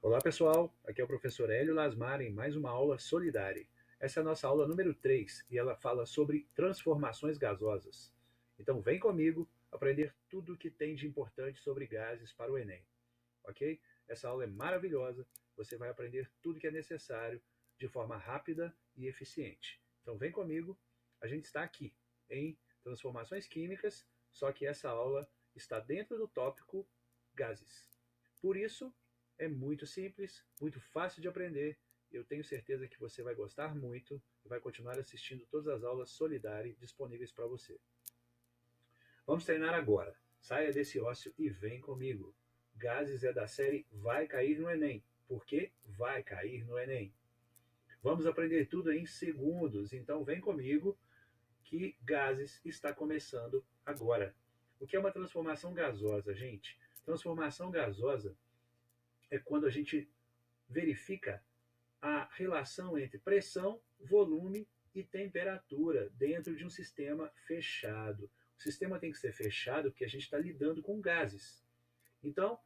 Olá pessoal, aqui é o professor Hélio Lasmar em mais uma aula solidária. Essa é a nossa aula número 3 e ela fala sobre transformações gasosas. Então vem comigo aprender tudo o que tem de importante sobre gases para o Enem, ok? Essa aula é maravilhosa, você vai aprender tudo o que é necessário de forma rápida e eficiente. Então vem comigo, a gente está aqui em transformações químicas, só que essa aula está dentro do tópico gases. Por isso, é muito simples, muito fácil de aprender. Eu tenho certeza que você vai gostar muito e vai continuar assistindo todas as aulas Solidari disponíveis para você. Vamos treinar agora. Saia desse ócio e vem comigo. Gases é da série Vai Cair no Enem. Por que vai cair no Enem? Vamos aprender tudo em segundos, então vem comigo que gases está começando agora. O que é uma transformação gasosa, gente? Transformação gasosa é quando a gente verifica a relação entre pressão, volume e temperatura dentro de um sistema fechado. O sistema tem que ser fechado porque a gente está lidando com gases. Então,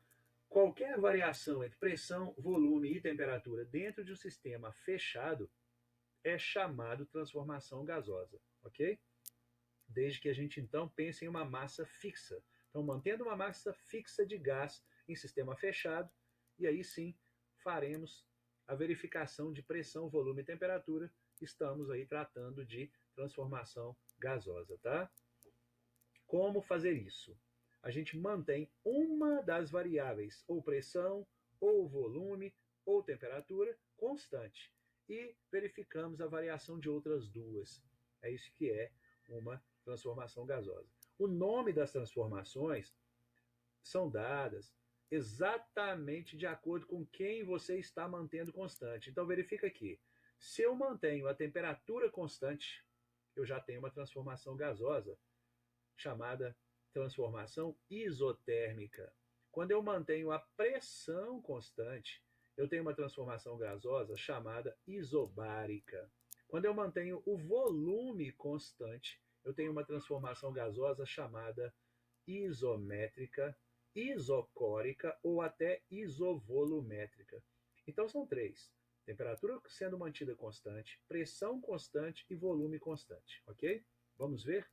qualquer variação entre pressão, volume e temperatura dentro de um sistema fechado é chamado transformação gasosa, ok? Desde que a gente então pense em uma massa fixa. Então, mantendo uma massa fixa de gás em sistema fechado, e aí sim faremos a verificação de pressão, volume e temperatura. Estamos aí tratando de transformação gasosa, tá? Como fazer isso? A gente mantém uma das variáveis, ou pressão, ou volume, ou temperatura, constante. E verificamos a variação de outras duas. É isso que é uma transformação gasosa. O nome das transformações são dadas exatamente de acordo com quem você está mantendo constante. Então verifica aqui. Se eu mantenho a temperatura constante, eu já tenho uma transformação gasosa chamada transformação isotérmica. Quando eu mantenho a pressão constante, eu tenho uma transformação gasosa chamada isobárica. Quando eu mantenho o volume constante, eu tenho uma transformação gasosa chamada isométrica, isocórica ou até isovolumétrica. Então são três: temperatura sendo mantida constante, pressão constante e volume constante, ok? Vamos ver?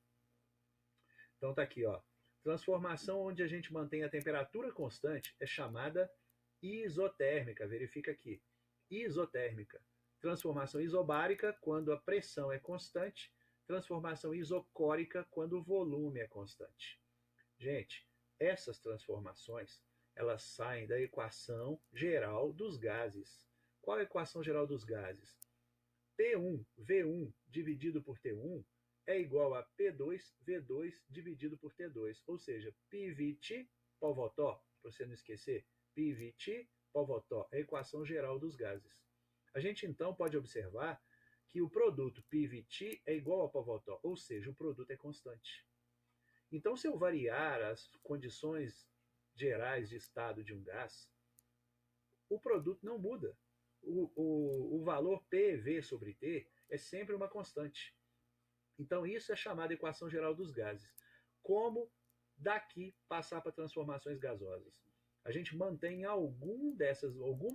Então tá aqui, ó. Transformação onde a gente mantém a temperatura constante é chamada isotérmica. Verifica aqui. Isotérmica. Transformação isobárica quando a pressão é constante. Transformação isocórica quando o volume é constante. Gente, essas transformações, elas saem da equação geral dos gases. Qual é a equação geral dos gases? P1, V1 dividido por T1 é igual a P2, V2 dividido por T2. Ou seja, PVT, Povotó, para você não esquecer, PVT, Povotó, é a equação geral dos gases. A gente então pode observar que o produto PVT é igual a Povotó, ou seja, o produto é constante. Então, se eu variar as condições gerais de estado de um gás, o produto não muda. O valor PV sobre T é sempre uma constante. Então, isso é chamada equação geral dos gases. Como daqui passar para transformações gasosas? A gente mantém alguma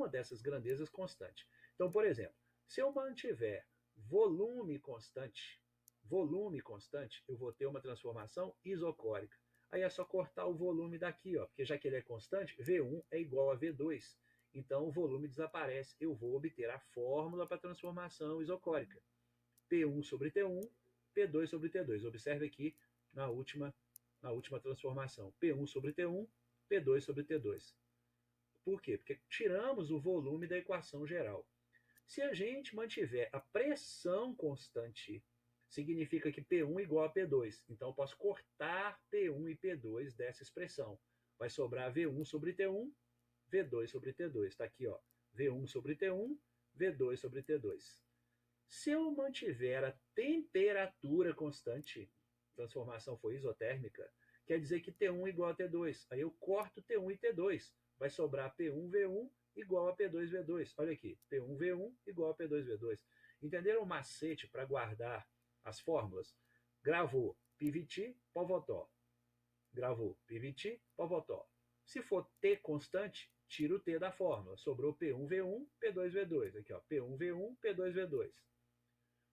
dessas grandezas constante. Então, por exemplo, se eu mantiver volume constante, eu vou ter uma transformação isocórica. Aí é só cortar o volume daqui, ó, porque já que ele é constante, V1 é igual a V2. Então o volume desaparece. Eu vou obter a fórmula para a transformação isocórica. P1 sobre T1, P2 sobre T2. Observe aqui na última transformação. P1 sobre T1, P2 sobre T2. Por quê? Porque tiramos o volume da equação geral. Se a gente mantiver a pressão constante, significa que P1 igual a P2. Então eu posso cortar P1 e P2 dessa expressão. Vai sobrar V1 sobre T1, V2 sobre T2. Está aqui, ó. V1 sobre T1, V2 sobre T2. Se eu mantiver a temperatura constante, transformação foi isotérmica, quer dizer que T1 igual a T2. Aí eu corto T1 e T2. Vai sobrar P1V1 igual a P2V2. Olha aqui, P1V1 igual a P2V2. Entenderam o macete para guardar as fórmulas? Gravou PVT, Povotó. Gravou PVT, Povotó. Se for T constante, tira o T da fórmula. Sobrou P1V1, P2V2. Aqui, ó, P1V1, P2V2.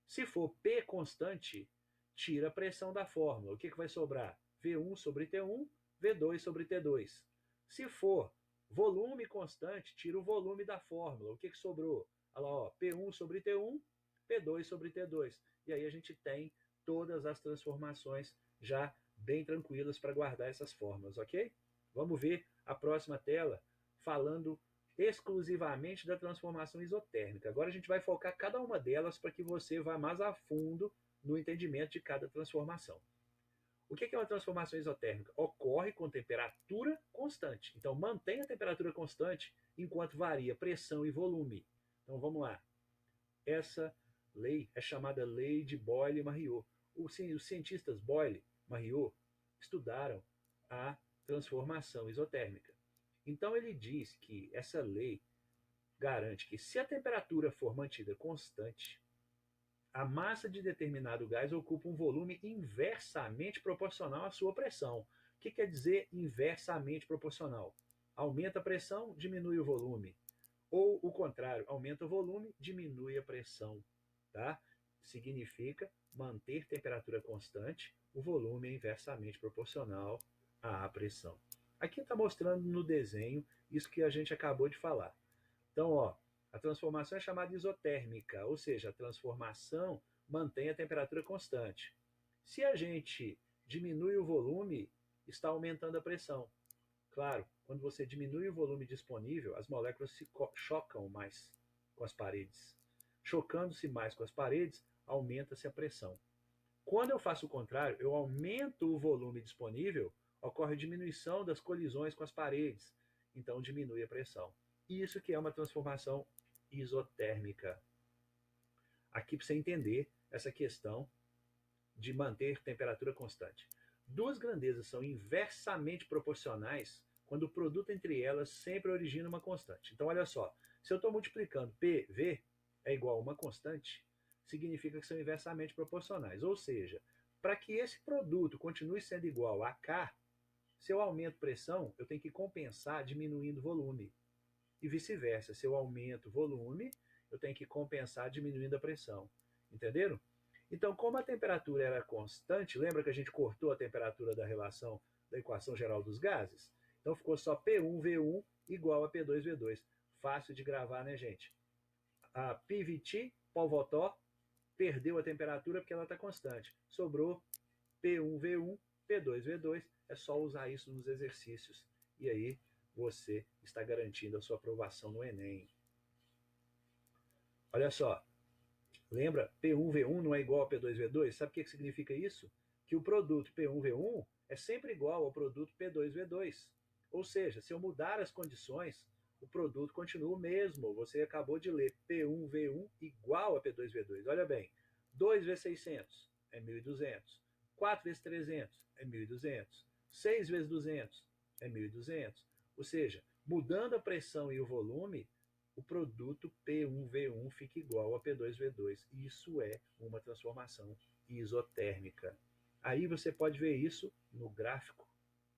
Se for P constante, tira a pressão da fórmula. O que vai sobrar? V1 sobre T1, V2 sobre T2. Se for volume constante, tira o volume da fórmula. O que sobrou? Olha lá, ó, P1 sobre T1, P2 sobre T2. E aí a gente tem todas as transformações já bem tranquilas para guardar essas fórmulas, ok? Vamos ver a próxima tela falando exclusivamente da transformação isotérmica. Agora a gente vai focar cada uma delas para que você vá mais a fundo no entendimento de cada transformação. O que é uma transformação isotérmica? Ocorre com temperatura constante. Então, mantém a temperatura constante enquanto varia pressão e volume. Então, vamos lá. Essa lei é chamada lei de Boyle-Mariot. Os cientistas Boyle-Mariot estudaram a transformação isotérmica. Então, ele diz que essa lei garante que, se a temperatura for mantida constante, a massa de determinado gás ocupa um volume inversamente proporcional à sua pressão. O que quer dizer inversamente proporcional? Aumenta a pressão, diminui o volume. Ou o contrário, aumenta o volume, diminui a pressão. Tá? Significa manter temperatura constante, o volume é inversamente proporcional à pressão. Aqui está mostrando no desenho isso que a gente acabou de falar. Então, ó, a transformação é chamada isotérmica, ou seja, a transformação mantém a temperatura constante. Se a gente diminui o volume, está aumentando a pressão. Claro, quando você diminui o volume disponível, as moléculas se chocam mais com as paredes. Chocando-se mais com as paredes, aumenta-se a pressão. Quando eu faço o contrário, eu aumento o volume disponível, ocorre diminuição das colisões com as paredes, então diminui a pressão. Isso que é uma transformação isotérmica. Aqui para você entender essa questão de manter temperatura constante. Duas grandezas são inversamente proporcionais quando o produto entre elas sempre origina uma constante. Então, olha só, se eu estou multiplicando PV é igual a uma constante, significa que são inversamente proporcionais. Ou seja, para que esse produto continue sendo igual a K, se eu aumento pressão, eu tenho que compensar diminuindo volume. E vice-versa, se eu aumento volume, eu tenho que compensar diminuindo a pressão. Entenderam? Então, como a temperatura era constante, lembra que a gente cortou a temperatura da relação da equação geral dos gases? Então ficou só P1V1 igual a P2V2. Fácil de gravar, né, gente? A PVT, Polvotó, perdeu a temperatura porque ela está constante. Sobrou P1V1, P2V2. É só usar isso nos exercícios. E aí você está garantindo a sua aprovação no Enem. Olha só, lembra, P1V1 não é igual a P2V2? Sabe o que significa isso? Que o produto P1V1 é sempre igual ao produto P2V2. Ou seja, se eu mudar as condições, o produto continua o mesmo. Você acabou de ler P1V1 igual a P2V2. Olha bem, 2 vezes 600 é 1.200. 4 vezes 300 é 1.200. 6 vezes 200 é 1.200. Ou seja, mudando a pressão e o volume, o produto P1V1 fica igual a P2V2. Isso é uma transformação isotérmica. Aí você pode ver isso no gráfico.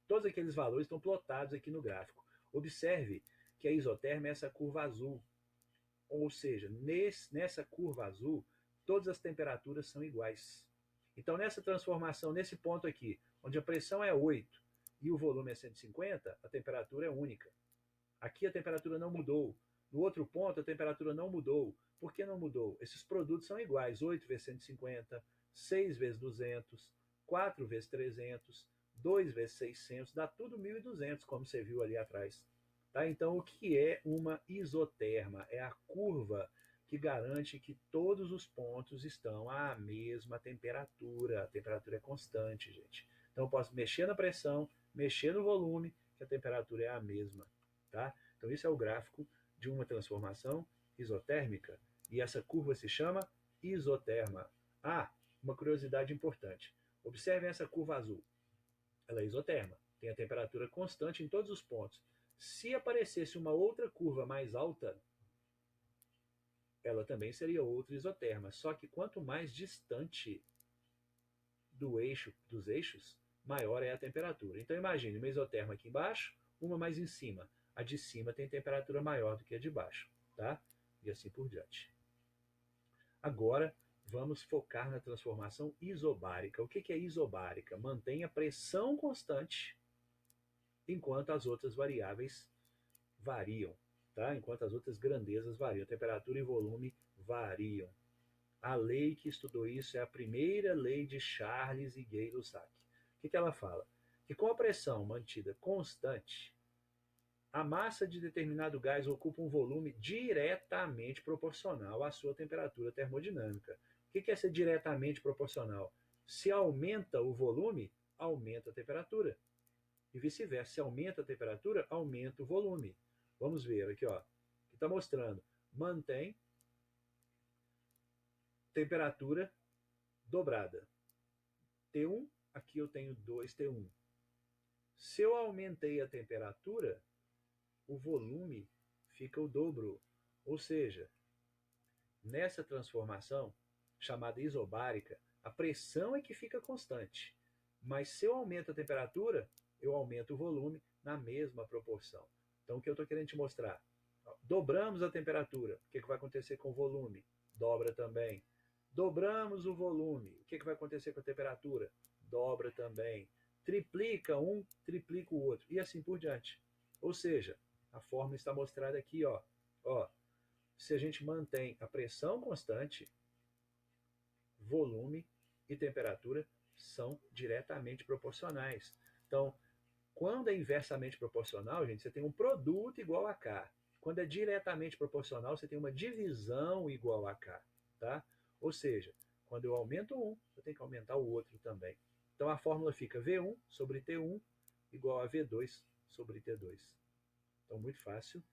Todos aqueles valores estão plotados aqui no gráfico. Observe que a isotérmica é essa curva azul. Ou seja, nessa curva azul, todas as temperaturas são iguais. Então, nessa transformação, nesse ponto aqui, onde a pressão é 8 e o volume é 150, a temperatura é única. Aqui a temperatura não mudou. No outro ponto, a temperatura não mudou. Por que não mudou? Esses produtos são iguais. 8 vezes 150, 6 vezes 200, 4 vezes 300, 2 vezes 600, dá tudo 1.200, como você viu ali atrás. Tá? Então, o que é uma isoterma? É a curva que garante que todos os pontos estão à mesma temperatura. A temperatura é constante, gente. Então, eu posso mexer na pressão, mexer no volume, que a temperatura é a mesma. Tá? Então, isso é o gráfico de uma transformação isotérmica. E essa curva se chama isoterma. Ah, uma curiosidade importante. Observem essa curva azul. Ela é isoterma. Tem a temperatura constante em todos os pontos. Se aparecesse uma outra curva mais alta, ela também seria outra isoterma. Só que quanto mais distante dos eixos, maior é a temperatura. Então imagine uma isoterma aqui embaixo, uma mais em cima. A de cima tem temperatura maior do que a de baixo, tá? E assim por diante. Agora, vamos focar na transformação isobárica. O que é isobárica? Mantém a pressão constante enquanto as outras variáveis variam, tá? Enquanto as outras grandezas variam, temperatura e volume variam. A lei que estudou isso é a primeira lei de Charles e Gay-Lussac. O que ela fala? Que com a pressão mantida constante, a massa de determinado gás ocupa um volume diretamente proporcional à sua temperatura termodinâmica. O que é ser diretamente proporcional? Se aumenta o volume, aumenta a temperatura. E vice-versa, se aumenta a temperatura, aumenta o volume. Vamos ver aqui, ó, que está mostrando. Mantém temperatura dobrada. T1, aqui eu tenho 2T1. Se eu aumentei a temperatura, o volume fica o dobro. Ou seja, nessa transformação, chamada isobárica, a pressão é que fica constante. Mas se eu aumento a temperatura, eu aumento o volume na mesma proporção. Então, o que eu estou querendo te mostrar? Dobramos a temperatura, o que vai acontecer com o volume? Dobra também. Dobramos o volume, o que vai acontecer com a temperatura? Dobra também. Triplica um, triplica o outro, e assim por diante. Ou seja, a fórmula está mostrada aqui, ó. Se a gente mantém a pressão constante, volume e temperatura são diretamente proporcionais. Então, quando é inversamente proporcional, gente, você tem um produto igual a K. Quando é diretamente proporcional, você tem uma divisão igual a K, tá? Ou seja, quando eu aumento um, eu tenho que aumentar o outro também. Então a fórmula fica V1 sobre T1 igual a V2 sobre T2. Então, muito fácil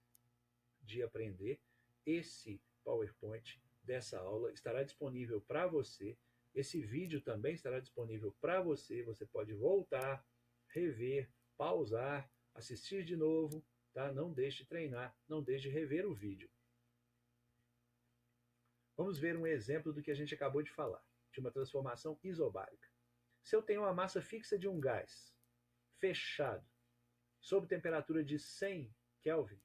de aprender. Esse PowerPoint dessa aula estará disponível para você. Esse vídeo também estará disponível para você. Você pode voltar, rever, pausar, assistir de novo, tá? Não deixe de treinar, não deixe de rever o vídeo. Vamos ver um exemplo do que a gente acabou de falar, de uma transformação isobárica. Se eu tenho uma massa fixa de um gás fechado, sob temperatura de 100 Kelvin,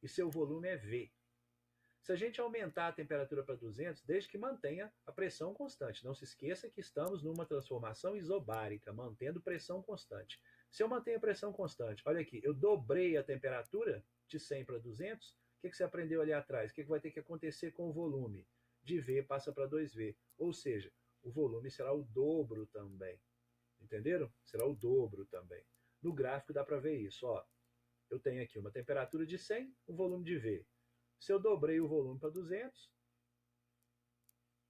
e seu volume é V. Se a gente aumentar a temperatura para 200, desde que mantenha a pressão constante. Não se esqueça que estamos numa transformação isobárica, mantendo pressão constante. Se eu mantenho a pressão constante, olha aqui, eu dobrei a temperatura de 100 para 200, o que você aprendeu ali atrás? O que vai ter que acontecer com o volume? De V passa para 2V. Ou seja, o volume será o dobro também. Entenderam? Será o dobro também. No gráfico dá para ver isso. Ó. Eu tenho aqui uma temperatura de 100, um volume de V. Se eu dobrei o volume para 200,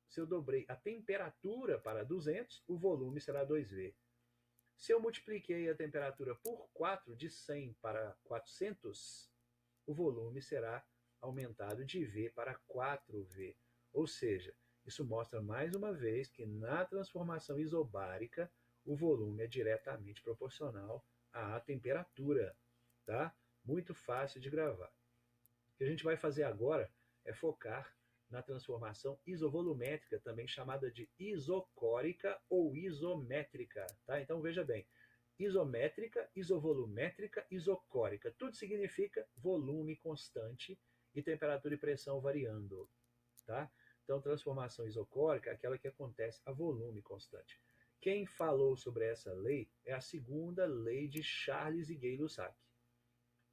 se eu dobrei a temperatura para 200, o volume será 2V. Se eu multipliquei a temperatura por 4, de 100 para 400, o volume será aumentado de V para 4V. Ou seja, isso mostra mais uma vez que na transformação isobárica, o volume é diretamente proporcional à temperatura. Tá? Muito fácil de gravar. O que a gente vai fazer agora é focar na transformação isovolumétrica, também chamada de isocórica ou isométrica. Tá? Então veja bem, isométrica, isovolumétrica, isocórica. Tudo significa volume constante e temperatura e pressão variando. Tá? Então transformação isocórica é aquela que acontece a volume constante. Quem falou sobre essa lei é a segunda lei de Charles e Gay-Lussac.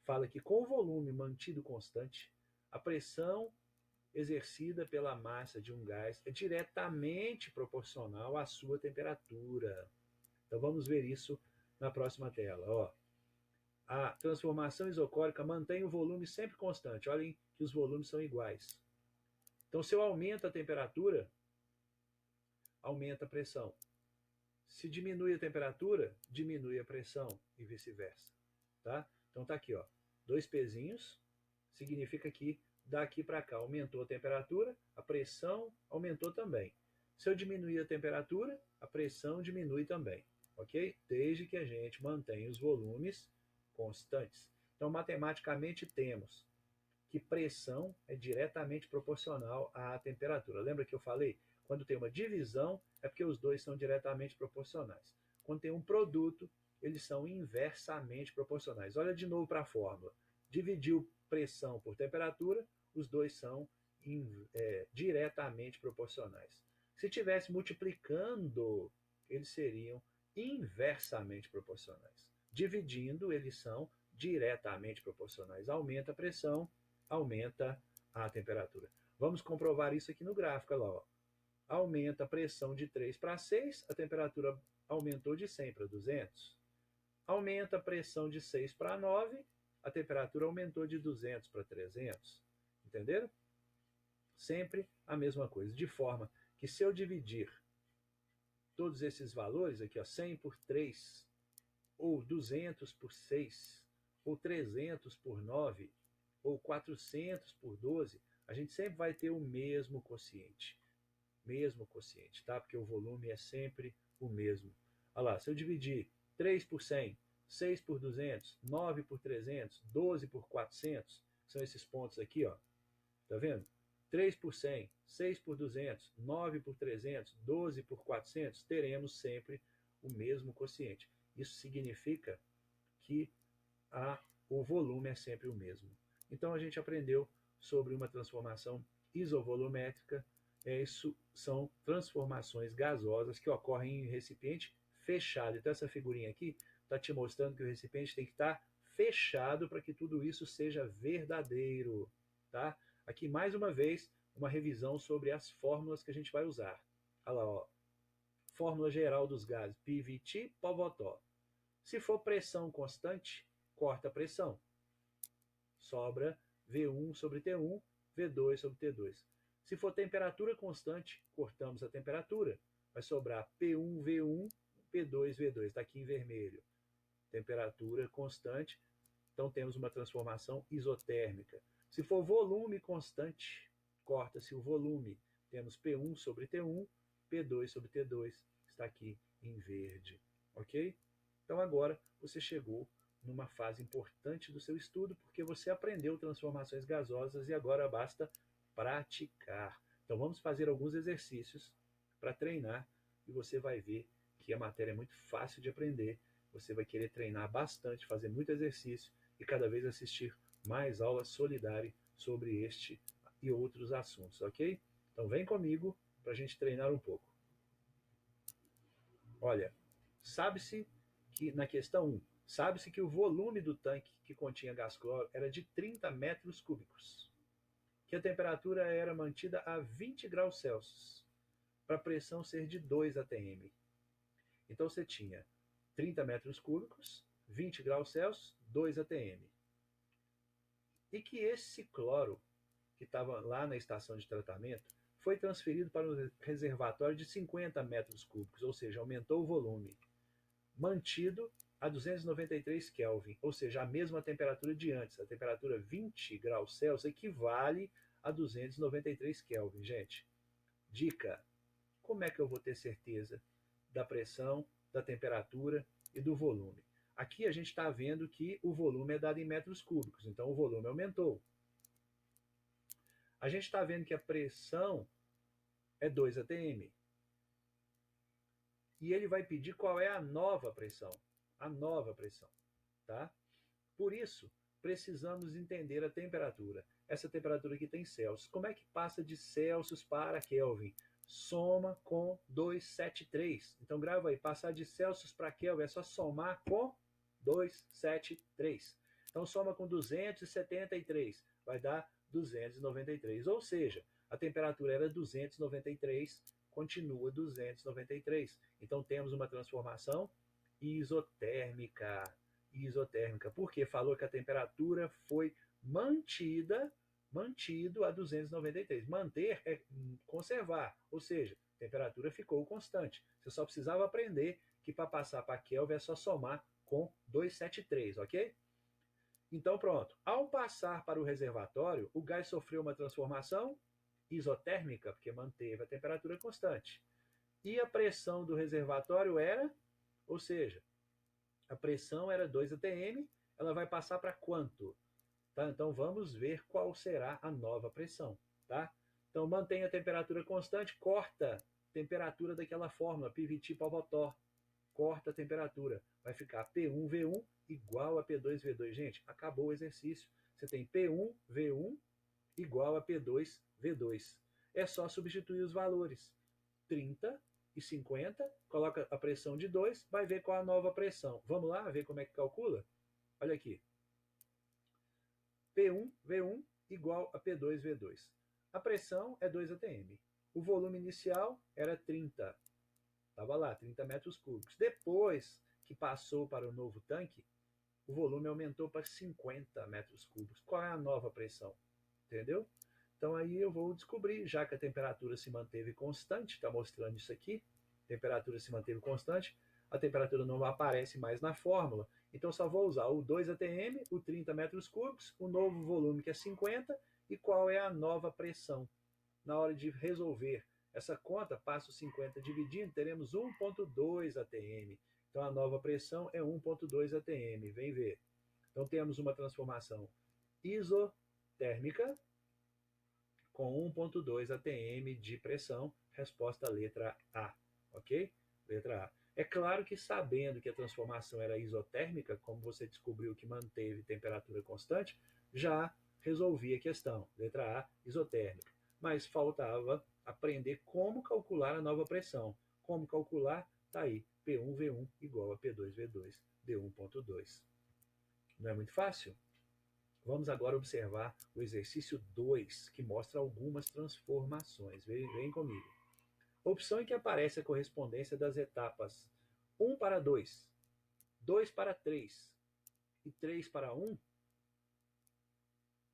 Fala que com o volume mantido constante, a pressão exercida pela massa de um gás é diretamente proporcional à sua temperatura. Então vamos ver isso na próxima tela. Ó. A transformação isocórica mantém o volume sempre constante. Olhem que os volumes são iguais. Então se eu aumento a temperatura, aumenta a pressão. Se diminui a temperatura, diminui a pressão e vice-versa. Tá? Então tá aqui, ó, 2 pezinhos, significa que daqui para cá aumentou a temperatura, a pressão aumentou também. Se eu diminuir a temperatura, a pressão diminui também, ok? Desde que a gente mantenha os volumes constantes. Então, matematicamente, temos que pressão é diretamente proporcional à temperatura. Lembra que eu falei? Quando tem uma divisão, é porque os dois são diretamente proporcionais. Quando tem um produto, eles são inversamente proporcionais. Olha de novo para a fórmula. Dividiu pressão por temperatura, os dois são diretamente proporcionais. Se tivesse multiplicando, eles seriam inversamente proporcionais. Dividindo, eles são diretamente proporcionais. Aumenta a pressão, aumenta a temperatura. Vamos comprovar isso aqui no gráfico. Olha lá, ó. Aumenta a pressão de 3 para 6, a temperatura aumentou de 100 para 200. Aumenta a pressão de 6 para 9, a temperatura aumentou de 200 para 300. Entenderam? Sempre a mesma coisa, de forma que se eu dividir todos esses valores aqui, ó, 100 por 3, ou 200 por 6, ou 300 por 9, ou 400 por 12, a gente sempre vai ter o mesmo quociente. Mesmo quociente, tá? Porque o volume é sempre o mesmo. Olha lá, se eu dividir 3 por 100, 6 por 200, 9 por 300, 12 por 400, são esses pontos aqui, ó. Tá vendo? 3 por 100, 6 por 200, 9 por 300, 12 por 400, teremos sempre o mesmo quociente. Isso significa que o volume é sempre o mesmo. Então a gente aprendeu sobre uma transformação isovolumétrica. Isso são transformações gasosas que ocorrem em recipiente fechado. Então essa figurinha aqui está te mostrando que o recipiente tem que estar fechado para que tudo isso seja verdadeiro, tá? Aqui mais uma vez uma revisão sobre as fórmulas que a gente vai usar. Olha lá, ó. Fórmula geral dos gases, PVT, Povotó. Se for pressão constante, corta a pressão. Sobra V1 sobre T1, V2 sobre T2. Se for temperatura constante, cortamos a temperatura. Vai sobrar P1, V1, P2, V2. Está aqui em vermelho. Temperatura constante, então temos uma transformação isotérmica. Se for volume constante, corta-se o volume. Temos P1 sobre T1, P2 sobre T2. Está aqui em verde. Ok? Então agora você chegou numa fase importante do seu estudo, porque você aprendeu transformações gasosas e agora basta praticar. Então vamos fazer alguns exercícios para treinar e você vai ver que a matéria é muito fácil de aprender. Você vai querer treinar bastante, fazer muito exercício e cada vez assistir mais aulas solidárias sobre este e outros assuntos, ok? Então vem comigo para a gente treinar um pouco. Olha, sabe-se que na questão 1, sabe-se que o volume do tanque que continha gás cloro era de 30 metros cúbicos, que a temperatura era mantida a 20 graus Celsius, para a pressão ser de 2 atm. Então você tinha 30 metros cúbicos, 20 graus Celsius, 2 atm. E que esse cloro, que estava lá na estação de tratamento, foi transferido para um reservatório de 50 metros cúbicos, ou seja, aumentou o volume, mantido a 293 Kelvin, ou seja, a mesma temperatura de antes. A temperatura 20 graus Celsius equivale a 293 Kelvin, gente. Dica: como é que eu vou ter certeza da pressão, da temperatura e do volume? Aqui a gente está vendo que o volume é dado em metros cúbicos, então o volume aumentou. A gente está vendo que a pressão é 2 atm. E ele vai pedir qual é a nova pressão. A nova pressão, tá? Por isso, precisamos entender a temperatura. Essa temperatura aqui tem Celsius. Como é que passa de Celsius para Kelvin? Soma com 273. Então grava aí, passar de Celsius para Kelvin é só somar com 273. Então soma com 273, vai dar 293. Ou seja, a temperatura era 293, continua 293. Então temos uma transformação isotérmica. Isotérmica, porque falou que a temperatura foi mantido a 293. Manter é conservar, ou seja, a temperatura ficou constante. Você só precisava aprender que para passar para Kelvin é só somar com 273, ok? Então pronto. Ao passar para o reservatório, o gás sofreu uma transformação isotérmica, porque manteve a temperatura constante. E a pressão do reservatório era, ou seja, a pressão era 2 atm, ela vai passar para quanto? Tá? Então vamos ver qual será a nova pressão. Tá? Então mantém a temperatura constante, corta a temperatura daquela fórmula, PVT Povotó. corta a temperatura. Vai ficar P1V1 igual a P2V2. Gente, acabou o exercício. Você tem P1V1 igual a P2V2. É só substituir os valores. 30 e 50, coloca a pressão de 2, vai ver qual a nova pressão. Vamos lá ver como é que calcula? Olha aqui. P1V1 igual a P2V2. A pressão é 2 atm. O volume inicial era 30. Estava lá, 30 metros cúbicos. Depois que passou para o novo tanque, o volume aumentou para 50 metros cúbicos. Qual é a nova pressão? Entendeu? Então aí eu vou descobrir, já que a temperatura se manteve constante, está mostrando isso aqui, a temperatura se manteve constante, a temperatura não aparece mais na fórmula, então só vou usar o 2 atm, o 30 metros cúbicos, o novo volume que é 50 e qual é a nova pressão. Na hora de resolver essa conta, passo 50 dividindo, teremos 1,2 atm. Então a nova pressão é 1,2 atm, vem ver. Então temos uma transformação isotérmica com 1,2 atm de pressão, resposta letra A, ok? Letra A. É claro que sabendo que a transformação era isotérmica, como você descobriu que manteve temperatura constante, já resolvi a questão, letra A, isotérmica. Mas faltava aprender como calcular a nova pressão. Como calcular? Está aí, P1V1 igual a P2V2, D1,2. Não é muito fácil? Vamos agora observar o exercício 2, que mostra algumas transformações. Vem comigo. Opção em que aparece a correspondência das etapas 1 para 2, 2 para 3 e 3 para 1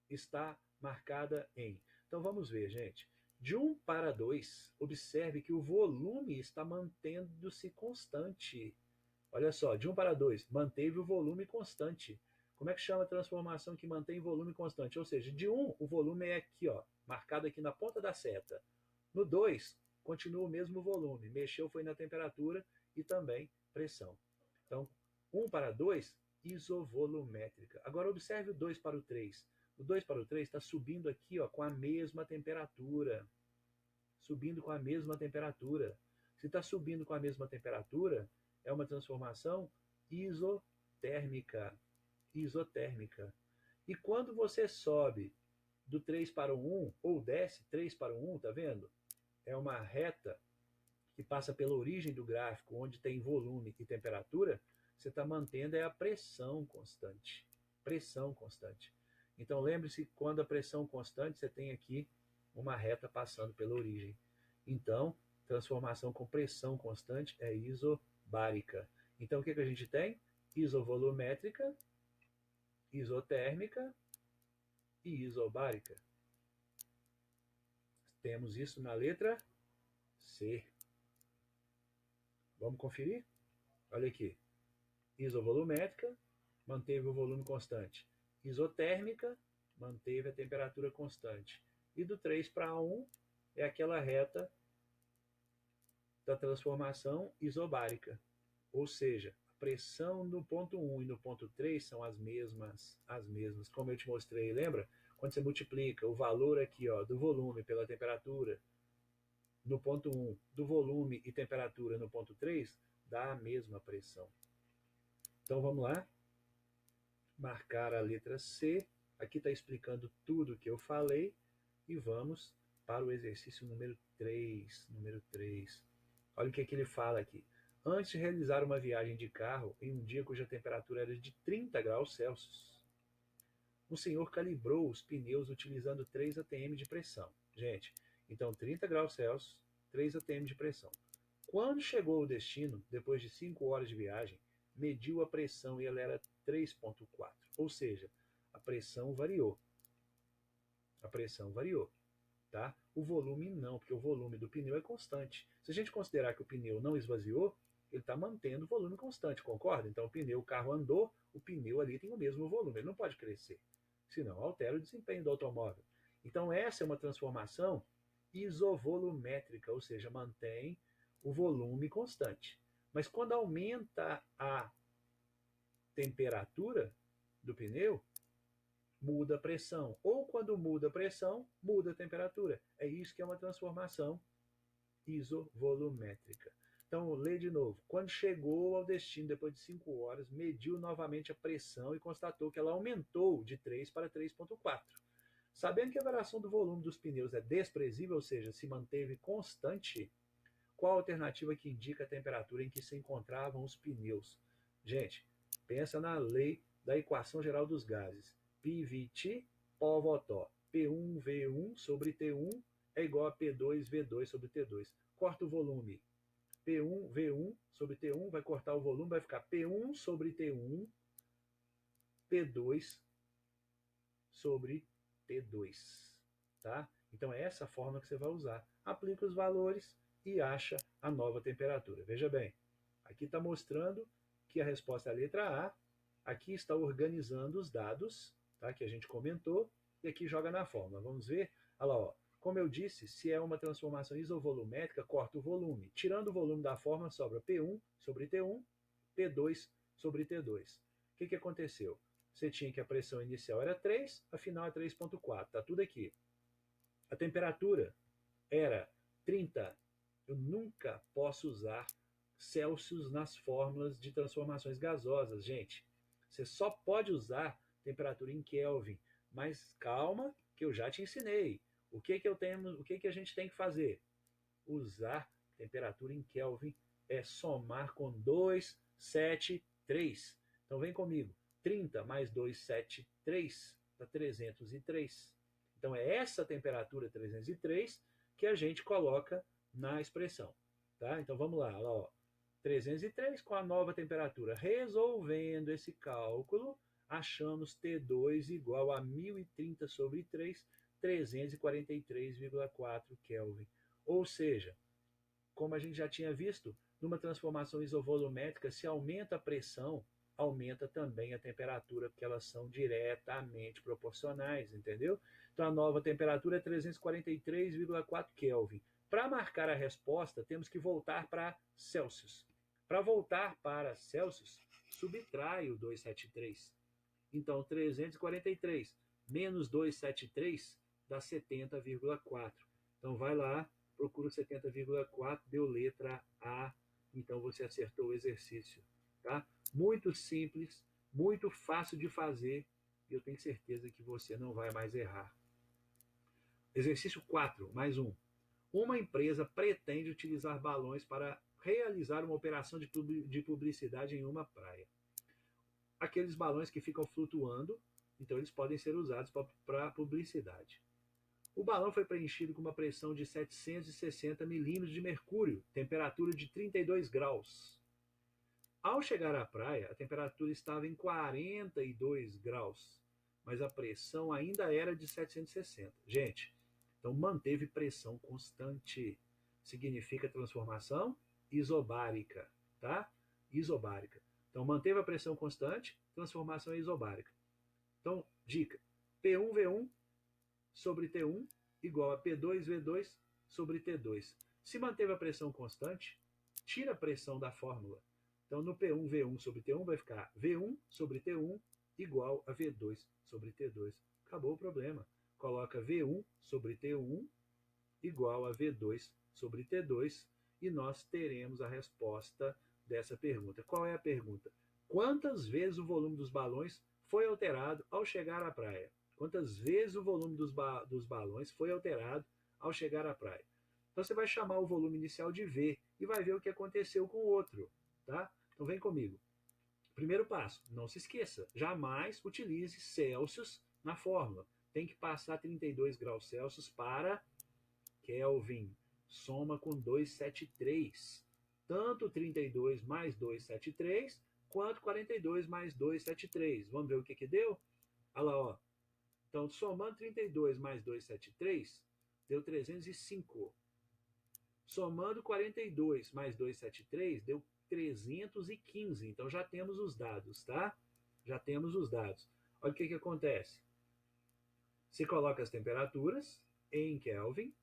está marcada em. Então vamos ver, gente. De 1 para 2, observe que o volume está mantendo-se constante. Olha só, de 1 para 2, manteve o volume constante. Como é que chama a transformação que mantém volume constante? Ou seja, de 1, o volume é aqui, ó, marcado aqui na ponta da seta. No 2, continua o mesmo volume. Mexeu foi na temperatura e também pressão. Então, 1 para 2, isovolumétrica. Agora, observe o 2 para o 3. O 2 para o 3 está subindo aqui, ó, com a mesma temperatura. Subindo com a mesma temperatura. Se está subindo com a mesma temperatura, é uma transformação isotérmica. Isotérmica. E quando você sobe do 3 para o 1, ou desce 3 para o 1, tá vendo? É uma reta que passa pela origem do gráfico, onde tem volume e temperatura, você está mantendo a pressão constante. Pressão constante. Então lembre-se que quando a pressão constante, você tem aqui uma reta passando pela origem. Então, transformação com pressão constante é isobárica. Então o que a gente tem? Isovolumétrica, isotérmica e isobárica. Temos isso na letra C. Vamos conferir? Olha aqui. Isovolumétrica, manteve o volume constante. Isotérmica, manteve a temperatura constante. E do 3 para 1 é aquela reta da transformação isobárica. Ou seja, pressão no ponto 1 e no ponto 3 são as mesmas, como eu te mostrei, lembra? Quando você multiplica o valor aqui, ó, do volume pela temperatura no ponto 1, do volume e temperatura no ponto 3, dá a mesma pressão. Então vamos lá, marcar a letra C, aqui está explicando tudo o que eu falei, e vamos para o exercício número 3. Olha o que ele fala aqui. Antes de realizar uma viagem de carro em um dia cuja temperatura era de 30 graus Celsius, o senhor calibrou os pneus utilizando 3 atm de pressão. Gente, então 30 graus Celsius, 3 atm de pressão. Quando chegou ao destino, depois de 5 horas de viagem, mediu a pressão e ela era 3,4. Ou seja, a pressão variou. A pressão variou. Tá? O volume não, porque o volume do pneu é constante. Se a gente considerar que o pneu não esvaziou, ele está mantendo o volume constante, concorda? Então o carro andou, o pneu ali tem o mesmo volume, ele não pode crescer, senão altera o desempenho do automóvel. Então essa é uma transformação isovolumétrica, ou seja, mantém o volume constante. Mas quando aumenta a temperatura do pneu, muda a pressão. Ou quando muda a pressão, muda a temperatura. É isso que é uma transformação isovolumétrica. Então, lê de novo. Quando chegou ao destino, depois de 5 horas, mediu novamente a pressão e constatou que ela aumentou de 3 para 3,4. Sabendo que a variação do volume dos pneus é desprezível, ou seja, se manteve constante, qual a alternativa que indica a temperatura em que se encontravam os pneus? Gente, pensa na lei da equação geral dos gases. PVT, Pó-Votó. P1V1 sobre T1 é igual a P2V2 sobre T2. Corta o volume. P1V1 sobre T1 vai cortar o volume, vai ficar P1 sobre T1, P2 sobre T2. Tá? Então é essa forma que você vai usar. Aplica os valores e acha a nova temperatura. Veja bem, aqui está mostrando que a resposta é a letra A, aqui está organizando os dados, tá, que a gente comentou, e aqui joga na fórmula. Vamos ver? Olha lá, ó. Como eu disse, se é uma transformação isovolumétrica, corta o volume. Tirando o volume da fórmula, sobra P1 sobre T1, P2 sobre T2. O que aconteceu? Você tinha que a pressão inicial era 3, a final é 3,4. Está tudo aqui. A temperatura era 30. Eu nunca posso usar Celsius nas fórmulas de transformações gasosas, gente. Você só pode usar temperatura em Kelvin, mas calma, que eu já te ensinei. O que a gente tem que fazer? Usar temperatura em Kelvin é somar com 273. Então vem comigo. 30 mais 273 dá 303. Então é essa temperatura 303 que a gente coloca na expressão. Tá? Então vamos lá. Olha lá, ó. 303 com a nova temperatura. Resolvendo esse cálculo, achamos T2 igual a 1030 sobre 3, 343,4 Kelvin. Ou seja, como a gente já tinha visto, numa transformação isovolumétrica, se aumenta a pressão, aumenta também a temperatura, porque elas são diretamente proporcionais, entendeu? Então a nova temperatura é 343,4 Kelvin. Para marcar a resposta, temos que voltar para Celsius. Para voltar para Celsius, subtrai o 273. Então, 343 menos 273 dá 70,4. Então, vai lá, procura 70,4, deu letra A. Então, você acertou o exercício. Tá? Muito simples, muito fácil de fazer. E eu tenho certeza que você não vai mais errar. Exercício 4, mais um. Uma empresa pretende utilizar balões para realizar uma operação de publicidade em uma praia. Aqueles balões que ficam flutuando, então eles podem ser usados para publicidade. O balão foi preenchido com uma pressão de 760 milímetros de mercúrio, temperatura de 32 graus. Ao chegar à praia, a temperatura estava em 42 graus, mas a pressão ainda era de 760. Gente, então manteve pressão constante. Significa transformação isobárica, tá? Isobárica. Então manteve a pressão constante, transformação isobárica. Então, dica: P1V1 sobre T1 igual a P2V2 sobre T2. Se manteve a pressão constante, tira a pressão da fórmula. Então, no P1V1 sobre T1 vai ficar V1 sobre T1 igual a V2 sobre T2. Acabou o problema. Coloca V1 sobre T1 igual a V2 sobre T2 e nós teremos a resposta dessa pergunta. Qual é a pergunta? Quantas vezes o volume dos balões foi alterado ao chegar à praia? Quantas vezes o volume dos balões foi alterado ao chegar à praia? Então você vai chamar o volume inicial de V e vai ver o que aconteceu com o outro. Tá? Então vem comigo. Primeiro passo, não se esqueça, jamais utilize Celsius na fórmula. Tem que passar 32 graus Celsius para Kelvin. Soma com 273. Tanto 32 mais 273, quanto 42 mais 273. Vamos ver o que deu? Olha lá, ó. Então, somando 32 mais 273, deu 305. Somando 42 mais 273, deu 315. Então, já temos os dados, tá? Já temos os dados. Olha o que acontece. Você coloca as temperaturas em Kelvin,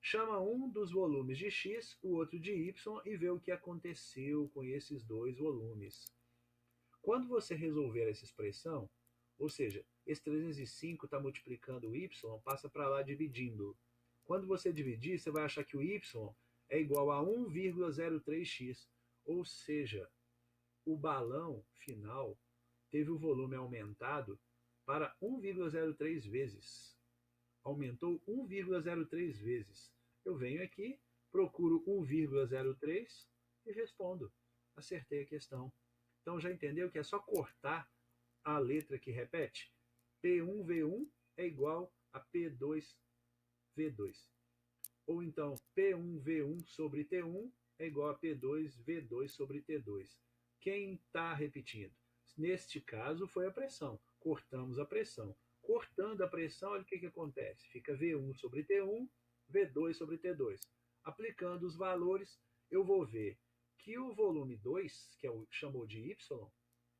chama um dos volumes de X, o outro de Y, e vê o que aconteceu com esses dois volumes. Quando você resolver essa expressão, ou seja, esse 305 está multiplicando o Y, passa para lá dividindo. Quando você dividir, você vai achar que o Y é igual a 1,03x, ou seja, o balão final teve o volume aumentado para 1,03 vezes. Aumentou 1,03 vezes. Eu venho aqui, procuro 1,03 e respondo. Acertei a questão. Então já entendeu que é só cortar a letra que repete? P1V1 é igual a P2V2. Ou então P1V1 sobre T1 é igual a P2V2 sobre T2. Quem está repetindo? Neste caso foi a pressão. Cortamos a pressão. Cortando a pressão, olha o que acontece. Fica V1 sobre T1, V2 sobre T2. Aplicando os valores, eu vou ver que o volume 2, que é o chamou de Y,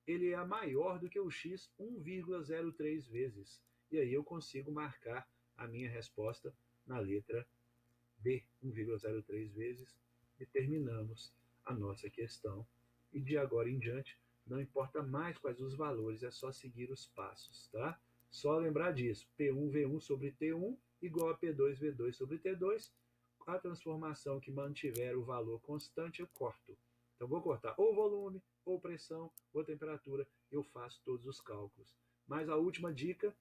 ele é maior do que o X 1,03 vezes. E aí eu consigo marcar a minha resposta na letra B, 1,03 vezes, e terminamos a nossa questão. E de agora em diante, não importa mais quais os valores, é só seguir os passos, tá? Só lembrar disso, P1V1 sobre T1 igual a P2V2 sobre T2. A transformação que mantiver o valor constante, eu corto. Então, vou cortar ou volume, ou pressão, ou temperatura, eu faço todos os cálculos. Mas a última dica,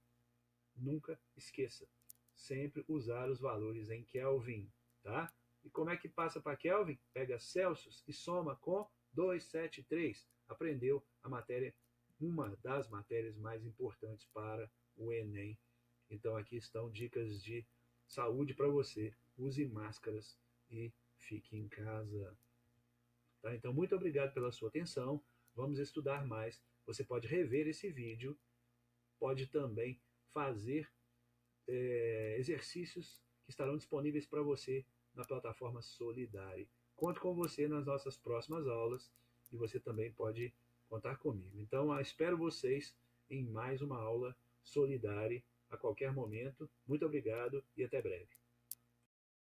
nunca esqueça, sempre usar os valores em Kelvin, tá? E como é que passa para Kelvin? Pega Celsius e soma com 273. Aprendeu a matéria, uma das matérias mais importantes para o Enem. Então aqui estão dicas de saúde para você. Use máscaras e fique em casa. Tá? Então muito obrigado pela sua atenção. Vamos estudar mais. Você pode rever esse vídeo, pode também fazer exercícios que estarão disponíveis para você na plataforma Solidari. Conto com você nas nossas próximas aulas e você também pode contar comigo. Então, espero vocês em mais uma aula Solidari a qualquer momento. Muito obrigado e até breve.